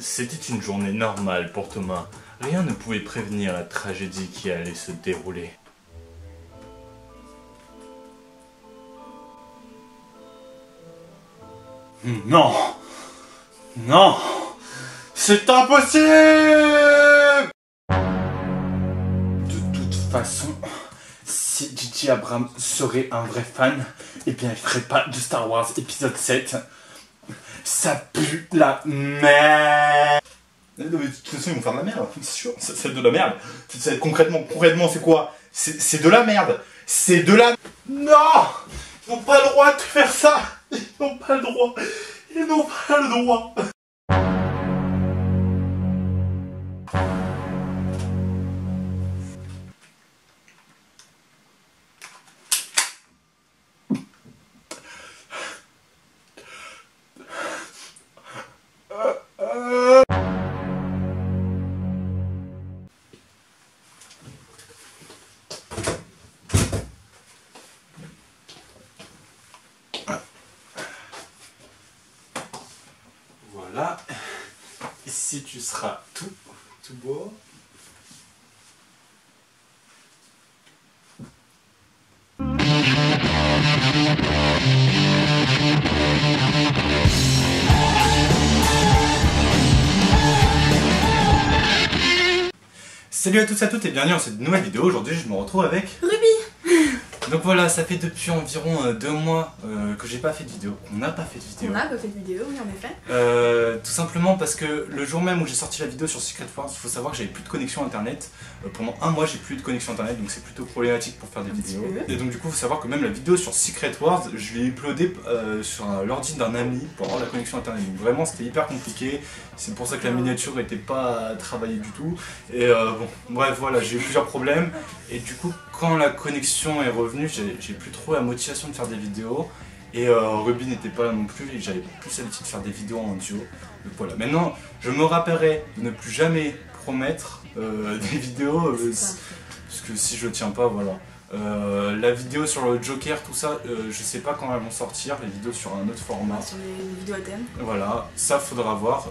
C'était une journée normale pour Thomas. Rien ne pouvait prévenir la tragédie qui allait se dérouler. Non! Non! C'est impossible! De toute façon, si J.J. Abrams serait un vrai fan, eh bien il ferait pas de Star Wars épisode 7. Ça pue la merde! Non mais de toute façon ils vont faire de la merde, c'est sûr, c'est de la merde. Concrètement c'est quoi? C'est de la merde. C'est de la... Non! Ils n'ont pas le droit de faire ça! Ils n'ont pas le droit! Ils n'ont pas le droit! Voilà. Ici tu seras tout beau. Salut à tous et à toutes et bienvenue dans cette nouvelle vidéo. Aujourd'hui je me retrouve avec Ruby. Donc voilà, ça fait depuis environ 2 mois que j'ai pas fait de vidéo. On n'a pas fait de vidéo. On n'a pas fait de vidéo, oui en effet. Tout simplement parce que le jour même où j'ai sorti la vidéo sur Secret Wars, il faut savoir que j'avais plus de connexion internet. Pendant 1 mois j'ai plus de connexion internet, donc c'est plutôt problématique pour faire des vidéos. Et donc du coup il faut savoir que même la vidéo sur Secret Wars, je l'ai uploadée sur l'ordi d'un ami pour avoir la connexion internet. Donc vraiment c'était hyper compliqué, c'est pour ça que la miniature n'était pas travaillée du tout. Et bon, bref voilà, j'ai eu plusieurs problèmes. Et du coup quand la connexion est revenue, j'ai plus trop la motivation de faire des vidéos. Et Ruby n'était pas là non plus et j'avais plus l'habitude de faire des vidéos en duo. Donc voilà, maintenant je me rappellerai de ne plus jamais promettre des vidéos parce que si je tiens pas, voilà. La vidéo sur le Joker, tout ça, je sais pas quand elles vont sortir, les vidéos sur un autre format. Sur les vidéos à thème. Voilà, ça faudra voir,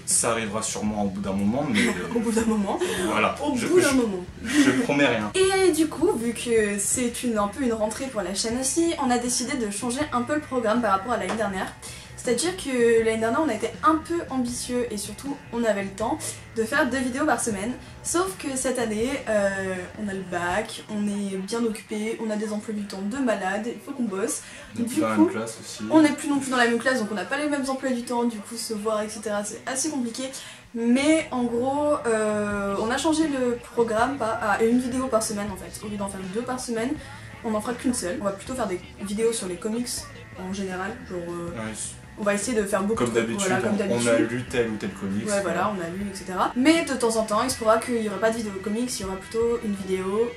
ça arrivera sûrement au bout d'un moment, mais... Au bout d'un moment. Voilà, Au bout d'un moment. Je promets rien. Et du coup, vu que c'est un peu une rentrée pour la chaîne aussi, on a décidé de changer un peu le programme par rapport à l'année dernière. C'est-à-dire que l'année dernière on a été un peu ambitieux et surtout on avait le temps de faire 2 vidéos par semaine. Sauf que cette année on a le bac, on est bien occupé, on a des emplois du temps de malade, il faut qu'on bosse. Du coup, on n'est plus non plus dans la même classe donc on n'a pas les mêmes emplois du temps, du coup se voir etc. c'est assez compliqué. Mais en gros on a changé le programme à une vidéo par semaine en fait. Au lieu d'en faire 2 par semaine, on n'en fera qu'une seule. On va plutôt faire des vidéos sur les comics en général, genre... On va essayer de faire beaucoup comme d'habitude, voilà, on a lu tel ou tel comics. Ouais, voilà, on a lu, etc. Mais de temps en temps, il se pourra qu'il n'y aura pas de vidéo comics, il y aura plutôt une vidéo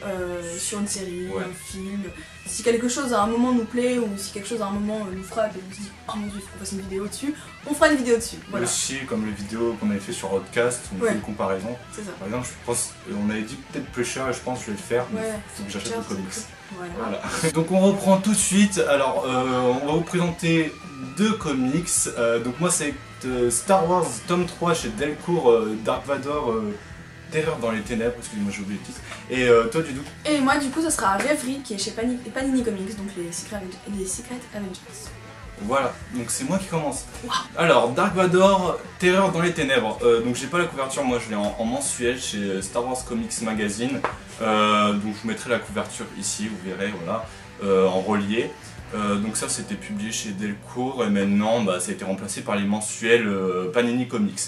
sur une série, un film. Si quelque chose à un moment nous plaît ou si quelque chose à un moment nous frappe et on se dit oh mon dieu, il faut qu'on fasse une vidéo dessus, on fera une vidéo dessus. Voilà. Aussi, comme les vidéos qu'on avait fait sur Podcast, on fait une comparaison. C'est ça. Par exemple, je pense, on avait dit peut-être Pusher et je pense que je vais le faire, mais il faut que j'achète le comics. Voilà. Donc on reprend tout de suite. Alors, on va vous présenter 2 comics. Donc moi c'est Star Wars tome 3 chez Delcourt, Dark Vador, Terreur dans les ténèbres, excusez-moi j'ai oublié le titre. Et toi Dudou? Et moi du coup ça sera Rêverie qui est chez Panini Comics, donc les Secret Avengers. Voilà, donc c'est moi qui commence. Wow. Alors, Dark Vador, Terreur dans les ténèbres. Donc j'ai pas la couverture, moi je l'ai en mensuel chez Star Wars Comics Magazine. Donc je vous mettrai la couverture ici, vous verrez, voilà, en relié. Donc ça c'était publié chez Delcourt et maintenant ça a été remplacé par les mensuels Panini Comics.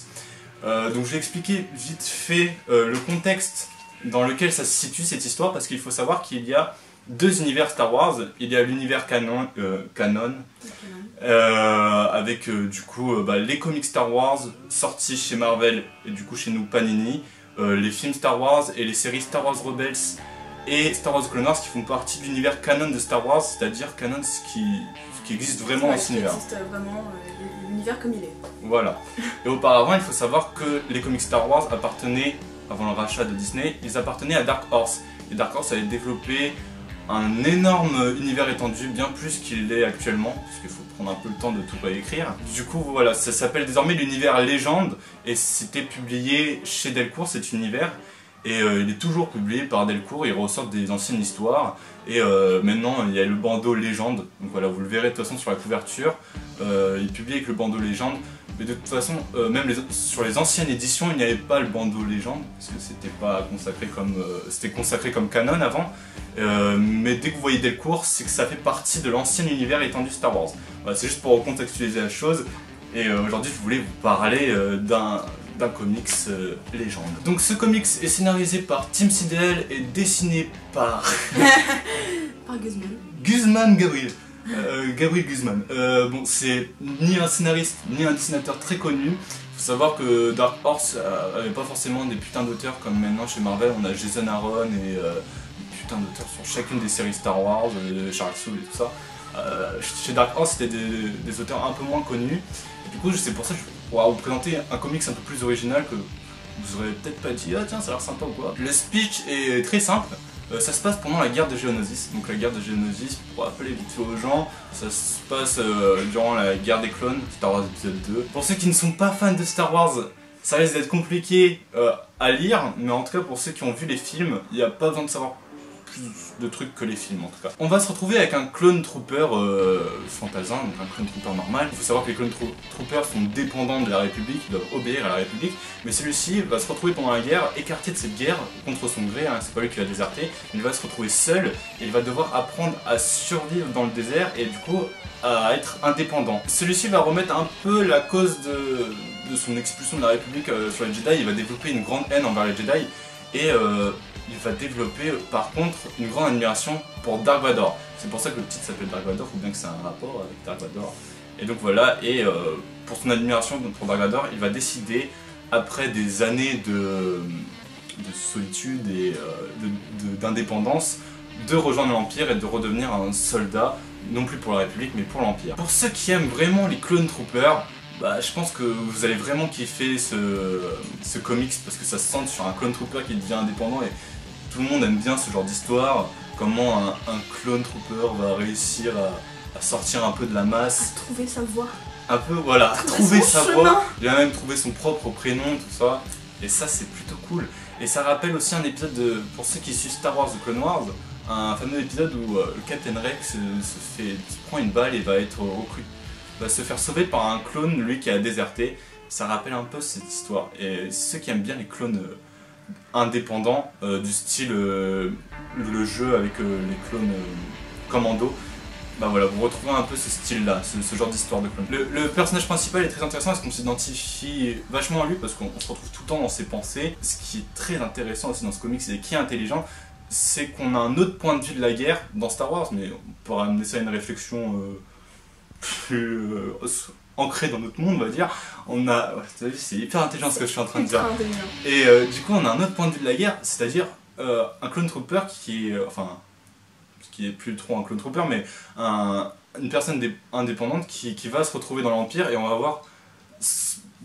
Donc je vais expliquer vite fait le contexte dans lequel ça se situe cette histoire parce qu'il faut savoir qu'il y a 2 univers Star Wars. Il y a l'univers canon avec du coup les comics Star Wars sortis chez Marvel et du coup chez nous Panini, les films Star Wars et les séries Star Wars Rebels et Star Wars Clone Wars qui font partie de l'univers canon de Star Wars, c'est-à-dire canon qui existe vraiment dans cet univers. Qui existe vraiment l'univers comme il est. Voilà. Et auparavant, il faut savoir que les comics Star Wars appartenaient, avant le rachat de Disney, ils appartenaient à Dark Horse. Et Dark Horse avait développé un énorme univers étendu, bien plus qu'il l'est actuellement, parce qu'il faut prendre un peu le temps de tout réécrire. Du coup, voilà, ça s'appelle désormais l'univers Légende, et c'était publié chez Delcourt, cet univers, et il est toujours publié par Delcourt, il ressort des anciennes histoires, et maintenant il y a le bandeau Légende, donc voilà, vous le verrez de toute façon sur la couverture, il publie avec le bandeau Légende, mais de toute façon, même sur les anciennes éditions, il n'y avait pas le bandeau Légende, parce que c'était pas consacré comme, c'était consacré comme canon avant, mais dès que vous voyez Delcourt, c'est que ça fait partie de l'ancien univers étendu Star Wars. Voilà, c'est juste pour recontextualiser la chose, et aujourd'hui je voulais vous parler d'un comics Légende. Donc ce comics est scénarisé par Tim Siddle et dessiné par... Par Guzman. Guzman Gabriel. Gabriel Guzman. Bon, c'est ni un scénariste ni un dessinateur très connu. Faut savoir que Dark Horse avait pas forcément des putains d'auteurs comme maintenant chez Marvel. On a Jason Aaron et putains d'auteurs sur chacune des séries Star Wars, Charles Soule et tout ça. Chez Dark Horse, c'était des auteurs un peu moins connus. Et du coup, c'est pour ça que je vais vous présenter un comics un peu plus original que vous aurez peut-être pas dit, ah tiens, ça a l'air sympa ou quoi. Le speech est très simple. Ça se passe pendant la guerre de Geonosis. Donc la guerre de Geonosis, pour rappeler vite fait aux gens, ça se passe durant la guerre des clones, Star Wars épisode 2. Pour ceux qui ne sont pas fans de Star Wars, ça risque d'être compliqué à lire, mais en tout cas pour ceux qui ont vu les films, il n'y a pas besoin de savoir plus de trucs que les films en tout cas. On va se retrouver avec un clone trooper fantasin, donc un clone trooper normal. Il faut savoir que les clone troopers sont dépendants de la République, ils doivent obéir à la République, mais celui-ci va se retrouver pendant la guerre, écarté de cette guerre contre son gré, hein, c'est pas lui qui l'a déserté, il va se retrouver seul et il va devoir apprendre à survivre dans le désert et du coup à être indépendant. Celui-ci va remettre un peu la cause de son expulsion de la République sur les Jedi, il va développer une grande haine envers les Jedi et il va développer par contre une grande admiration pour Dark Vador. C'est pour ça que le titre s'appelle Dark Vador, il faut bien que c'est un rapport avec Dark Vador. Et donc voilà, et pour son admiration pour Dark Vador, il va décider, après des années de solitude et d'indépendance, de rejoindre l'Empire et de redevenir un soldat, non plus pour la République mais pour l'Empire. Pour ceux qui aiment vraiment les Clone Troopers, bah, je pense que vous allez vraiment kiffer ce comics parce que ça se centre sur un clone trooper qui devient indépendant et tout le monde aime bien ce genre d'histoire, comment un clone trooper va réussir à sortir un peu de la masse. À trouver sa voie. Un peu, voilà, à trouver sa chemin. voie. Il a même trouvé son propre prénom, tout ça. Et ça, c'est plutôt cool. Et ça rappelle aussi un épisode pour ceux qui suivent Star Wars The Clone Wars, un fameux épisode où le Captain Rex se prend une balle et va être recruté. Va se faire sauver par un clone, lui qui a déserté. Ça rappelle un peu cette histoire. Et ceux qui aiment bien les clones indépendants, du style le jeu avec les clones commando, bah voilà, vous retrouvez un peu ce style-là, ce genre d'histoire de clone. Le personnage principal est très intéressant parce qu'on s'identifie vachement à lui parce qu'on se retrouve tout le temps dans ses pensées. Ce qui est très intéressant aussi dans ce comic, et qui est intelligent, c'est qu'on a un autre point de vue de la guerre dans Star Wars, mais on pourra amener ça à une réflexion plus ancré dans notre monde, on va dire. On a, ouais, c'est hyper intelligent ce que je suis en train de dire. Et du coup, on a un autre point de vue de la guerre, c'est-à-dire un clone trooper qui est, enfin, qui est plus trop un clone trooper, mais une personne indépendante qui va se retrouver dans l'Empire et on va voir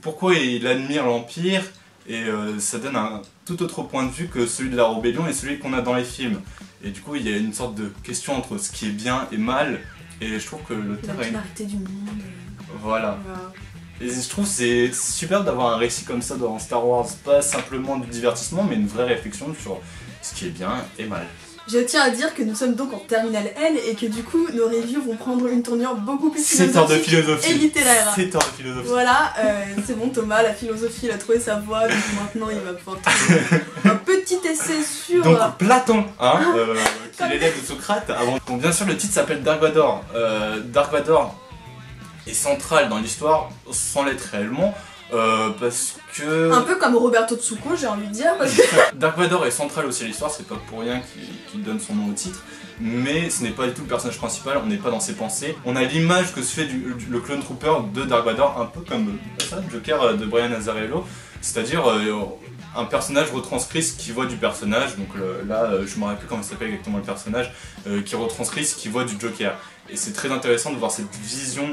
pourquoi il admire l'Empire et ça donne un tout autre point de vue que celui de la rébellion et celui qu'on a dans les films. Et du coup, il y a une sorte de question entre ce qui est bien et mal. Et je trouve que l'auteur a une... du monde. Voilà. Et je trouve que c'est super d'avoir un récit comme ça dans Star Wars. Pas simplement du divertissement, mais une vraie réflexion sur ce qui est bien et mal. Je tiens à dire que nous sommes donc en terminale N et que du coup nos reviews vont prendre une tournure beaucoup plus philosophique et littéraire. 7 heures de philosophie. Voilà, c'est bon Thomas, la philosophie il a trouvé sa voie, donc maintenant il va pouvoir trouver un petit essai sur... Donc Platon, hein, qui est l'élève de Socrate. Donc bien sûr le titre s'appelle Dark Vador. Dark Vador est central dans l'histoire sans l'être réellement. Parce que... Un peu comme Roberto Tsuko, j'ai envie de dire. Parce que... Dark Vador est central aussi à l'histoire, c'est pas pour rien qu'il donne son nom au titre, mais ce n'est pas du tout le personnage principal, on n'est pas dans ses pensées. On a l'image que se fait le clone trooper de Dark Vador, un peu comme le Joker de Brian Azzarello, c'est-à-dire un personnage retranscrit ce qu'il voit du personnage, donc là je me rappelle plus comment il s'appelle exactement le personnage, qui retranscrit ce qu'il voit du Joker. Et c'est très intéressant de voir cette vision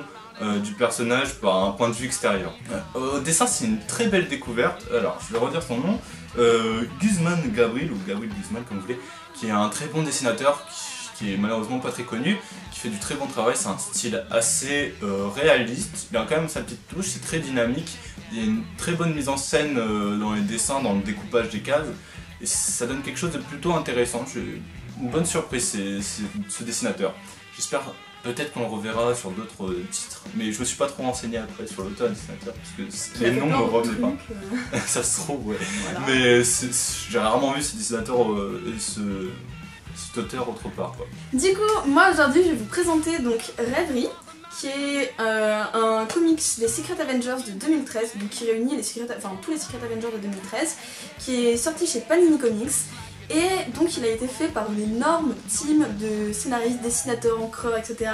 du personnage par un point de vue extérieur. Au dessin, c'est une très belle découverte. Alors, je vais redire son nom. Guzman Gabriel, ou Gabriel Guzman comme vous voulez, qui est un très bon dessinateur qui est malheureusement pas très connu, qui fait du très bon travail. C'est un style assez réaliste, il a quand même sa petite touche, c'est très dynamique, il y a une très bonne mise en scène dans les dessins, dans le découpage des cases, et ça donne quelque chose de plutôt intéressant. Une bonne surprise, ce dessinateur. J'espère peut-être qu'on le reverra sur d'autres titres, mais je me suis pas trop renseigné après sur l'auteur dessinateur parce que les noms me revenaient pas. Ça se trouve, ouais. Voilà. Mais j'ai rarement vu ce dessinateur et cet auteur autre part, quoi. Du coup, moi aujourd'hui je vais vous présenter donc Rêverie, qui est un comics des Secret Avengers de 2013, donc qui réunit tous les Secret Avengers de 2013, qui est sorti chez Panini Comics. Et donc il a été fait par une énorme team de scénaristes, dessinateurs, encreurs, etc.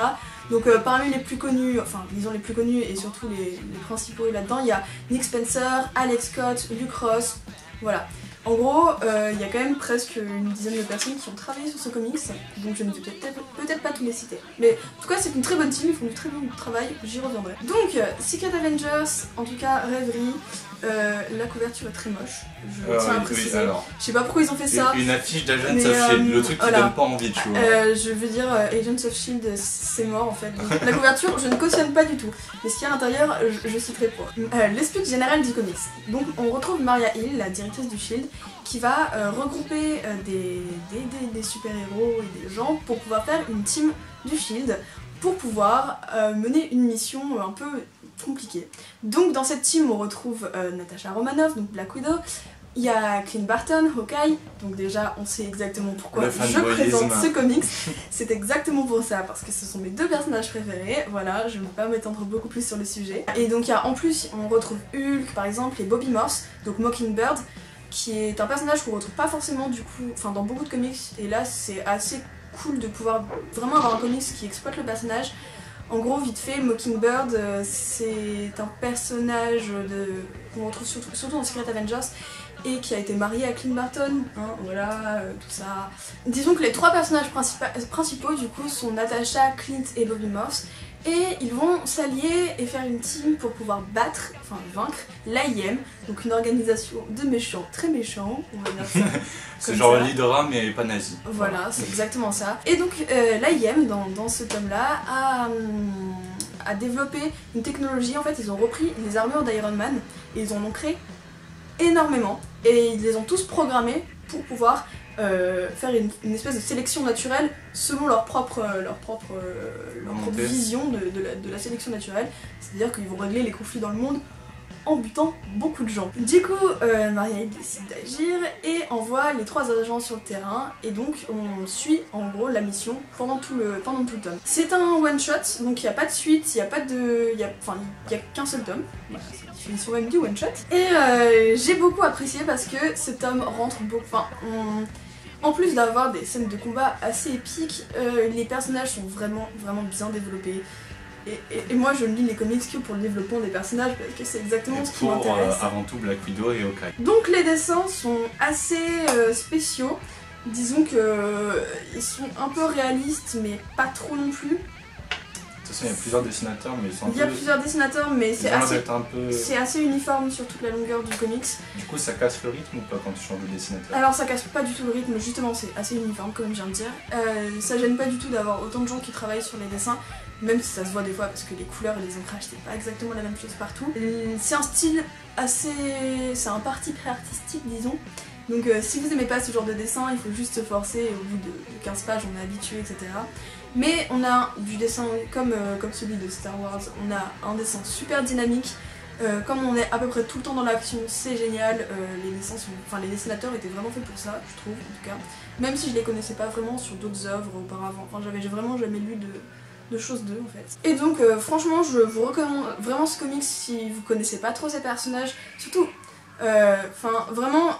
Donc parmi les plus connus, enfin disons les plus connus et surtout les principaux là-dedans, il y a Nick Spencer, Alex Scott, Luke Ross, voilà. En gros, il y a quand même presque une dizaine de personnes qui ont travaillé sur ce comics, donc je ne vais peut-être pas tous les citer. Mais en tout cas, c'est une très bonne team, ils font du très bon travail, j'y reviendrai. Donc, Secret Avengers, en tout cas Rêverie, la couverture est très moche, je tiens à préciser. Oui, je sais pas pourquoi ils ont fait ça. Une affiche d'Agents of Shield, le truc qui donne pas envie de jouer. Je veux dire, Agents of Shield, c'est mort en fait. Donc, la couverture, je ne cautionne pas du tout. Mais ce qu'il y a à l'intérieur, je citerai pour. L'explique générale du comics. Donc, on retrouve Maria Hill, la directrice du Shield, qui va regrouper des super-héros et des gens pour pouvoir faire une team du Shield pour pouvoir mener une mission un peu compliquée. Donc dans cette team on retrouve Natasha Romanoff, donc Black Widow, il y a Clint Barton, Hawkeye, donc déjà on sait exactement pourquoi je présente ce comics, c'est exactement pour ça, parce que ce sont mes deux personnages préférés, voilà, je ne vais pas m'étendre beaucoup plus sur le sujet. Et donc en plus on retrouve Hulk par exemple et Bobby Morse, donc Mockingbird, qui est un personnage qu'on retrouve pas forcément du coup, enfin dans beaucoup de comics, et là c'est assez cool de pouvoir vraiment avoir un comics qui exploite le personnage. En gros, vite fait, Mockingbird, c'est un personnage qu'on retrouve surtout dans Secret Avengers et qui a été marié à Clint Barton, hein, voilà, tout ça. Disons que les trois personnages principaux du coup sont Natasha, Clint et Bobby Morse, et ils vont s'allier et faire une team pour pouvoir vaincre l'AIM, donc une organisation de méchants très méchants, on va dire ça. C'est genre l'Hydra mais pas nazi. Voilà, c'est exactement ça. Et donc l'AIM dans ce tome-là a développé une technologie, en fait ils ont repris les armures d'Iron Man et ils en ont créé énormément et ils les ont tous programmés pour pouvoir faire une espèce de sélection naturelle selon leur propre vision de la sélection naturelle, c'est-à-dire qu'ils vont régler les conflits dans le monde en butant beaucoup de gens. Du coup, Maria Hill décide d'agir et envoie les trois agents sur le terrain, et donc on suit en gros la mission pendant tout le tome. C'est un one-shot, donc il n'y a pas de suite, il n'y a pas de... il y a qu'un seul tome, voilà, c'est la définition même du one-shot. Et j'ai beaucoup apprécié parce que ce tome rentre beaucoup... En plus d'avoir des scènes de combat assez épiques, les personnages sont vraiment bien développés. Et moi je lis les comics que pour le développement des personnages parce que c'est exactement ce qui m'intéresse. Avant tout Black Widow et Hawkeye. Donc les dessins sont assez spéciaux. Disons que ils sont un peu réalistes mais pas trop non plus. De toute façon il y a plusieurs dessinateurs mais ils sont un peu... Il y a plusieurs dessinateurs mais c'est assez uniforme sur toute la longueur du comics. Du coup ça casse le rythme ou pas quand tu changes de dessinateur? Alors ça casse pas du tout le rythme, justement c'est assez uniforme comme je viens de dire. Ça gêne pas du tout d'avoir autant de gens qui travaillent sur les dessins. Même si ça se voit des fois parce que les couleurs et les ancrages c'est pas exactement la même chose partout. C'est un style assez... c'est un parti pré-artistique disons. Donc si vous aimez pas ce genre de dessin, il faut juste se forcer et au bout de 15 pages on est habitué, etc. Mais on a du dessin comme celui de Star Wars, on a un dessin super dynamique. Comme on est à peu près tout le temps dans l'action, c'est génial. Les dessinateurs étaient vraiment faits pour ça, je trouve en tout cas. Même si je les connaissais pas vraiment sur d'autres œuvres auparavant. Enfin j'avais vraiment jamais lu de choses d'eux en fait. Et donc franchement je vous recommande vraiment ce comics si vous connaissez pas trop ces personnages. Surtout, vraiment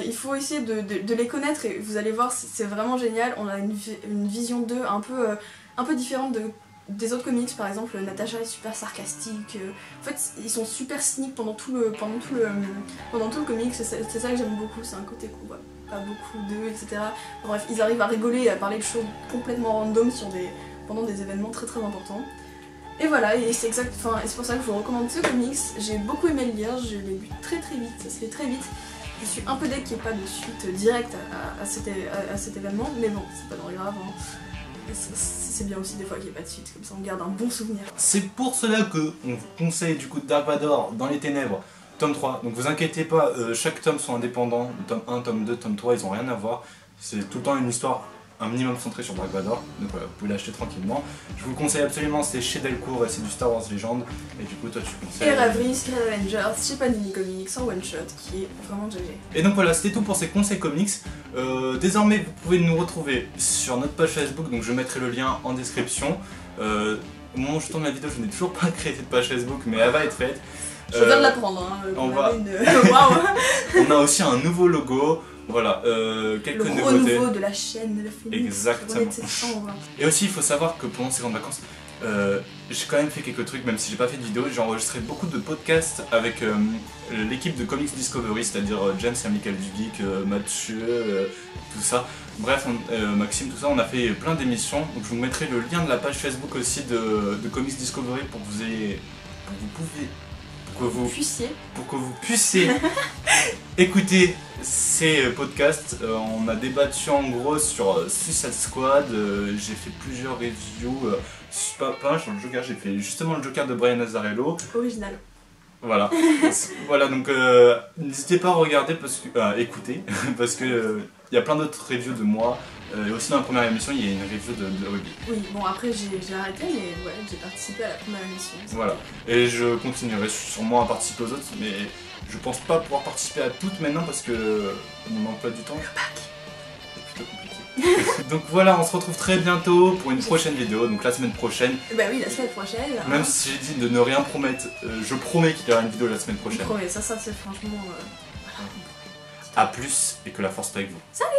il faut essayer de les connaître et vous allez voir c'est vraiment génial. On a une vision d'eux un peu différente des autres comics. Par exemple Natasha est super sarcastique, en fait ils sont super cyniques pendant tout le comics, c'est ça que j'aime beaucoup, c'est un côté qu'on voit pas beaucoup d'eux, etc. Bref, ils arrivent à rigoler et à parler de choses complètement random pendant des événements très importants. Et voilà, et c'est pour ça que je vous recommande ce comics. J'ai beaucoup aimé le lire, je l'ai lu très vite, ça se fait très vite. Je suis un peu deck qu'il n'y ait pas de suite directe à cet événement, mais bon, c'est pas grave. Hein. C'est bien aussi des fois qu'il n'y ait pas de suite, comme ça on garde un bon souvenir. C'est pour cela que on vous conseille du coup Dark Vador dans les ténèbres, tome 3. Donc vous inquiétez pas, chaque tome sont indépendants, tome 1, tome 2, tome 3, ils ont rien à voir. C'est tout le temps une histoire un minimum centré sur Dark Vador, donc voilà, vous pouvez l'acheter tranquillement. Je vous le conseille absolument, c'est chez Delcourt et c'est du Star Wars Legend. Et du coup toi tu conseilles... Et Ravery, Secret Avengers, chez Panini Comics, en one shot, qui est vraiment GG. Et donc voilà, c'était tout pour ces conseils comics. Désormais vous pouvez nous retrouver sur notre page Facebook, donc je mettrai le lien en description. Au moment où je tourne la vidéo, je n'ai toujours pas créé cette page Facebook, mais elle va être faite. Je viens de l'apprendre, hein. On a aussi un nouveau logo. Voilà, quelques le nouveautés. Le renouveau de la chaîne, le Phoenix. Exactement. Et aussi, il faut savoir que pendant ces grandes vacances, j'ai quand même fait quelques trucs, même si j'ai pas fait de vidéo. J'ai enregistré beaucoup de podcasts avec l'équipe de Comics Discovery, c'est-à-dire James et Michael Dudic, Mathieu, tout ça. Bref, Maxime, tout ça, on a fait plein d'émissions. Donc je vous mettrai le lien de la page Facebook aussi de Comics Discovery pour que vous puissiez écouter ces podcasts. On a débattu en gros sur Suicide Squad, j'ai fait plusieurs reviews, pas sur le Joker, j'ai fait justement le Joker de Brian Azzarello. Original. Voilà, voilà donc n'hésitez pas à regarder, écouter, parce que il y a plein d'autres reviews de moi. Et aussi dans la première émission, il y a une review de Ruby. Oui, bon après j'ai arrêté, mais ouais, j'ai participé à la première émission. Voilà, et je continuerai sûrement à participer aux autres, mais je pense pas pouvoir participer à toutes maintenant parce que mon emploi du temps est plutôt compliqué. Donc voilà, on se retrouve très bientôt pour une prochaine vidéo, donc la semaine prochaine. Bah oui, la semaine prochaine. Même si j'ai dit de ne rien promettre, je promets qu'il y aura une vidéo la semaine prochaine. Je promets, ça c'est franchement... A plus et que la force soit avec vous. Salut!